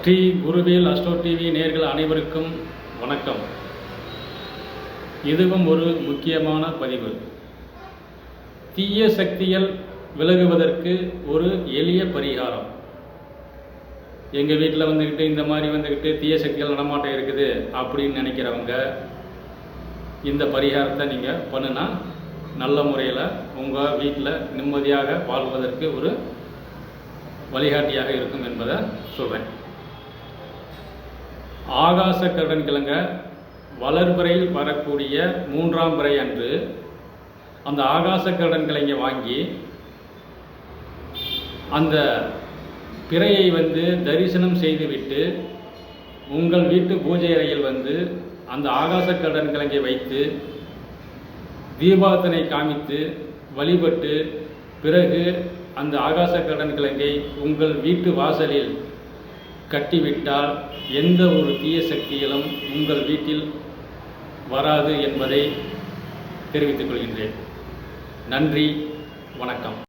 Sri Guruvel astro TV நேயர்கள் அனைவருக்கும் வணக்கம். இதுவும் ஒரு முக்கியமான பதிவு. தீய சக்திகள் விலகுவதற்கு ஒரு எளிய பரிகாரம். எங்கள் வீட்டில் வந்துக்கிட்டு இந்த மாதிரி தீய சக்திகள் நடமாட்டம் இருக்குது அப்படின்னு நினைக்கிறவங்க இந்த பரிகாரத்தை நீங்கள் பண்ணுனா நல்ல முறையில் உங்கள் வீட்டில் நிம்மதியாக வாழ்வதற்கு ஒரு வழிகாட்டியாக இருக்கும் என்பதை சொல்கிறேன். ஆகாச கருடன் கிழங்க வளர்பிறையில் வரக்கூடிய 3ஆம் பிறை அன்று அந்த ஆகாச கருடன் கிழங்கை வாங்கி அந்த பிறையை தரிசனம் செய்துவிட்டு உங்கள் வீட்டு பூஜை அறையில் அந்த ஆகாச கருடன் கிழங்கை வைத்து தீபார்த்தனை காமித்து வழிபட்டு பிறகு அந்த ஆகாச கருடன் கிழங்கை உங்கள் வீட்டு வாசலில் கட்டிவிட்டால் எந்த ஒரு தீய சக்திகளும் உங்கள் வீட்டில் வராது என்பதை தெரிவித்துக் கொள்கின்றேன். நன்றி, வணக்கம்.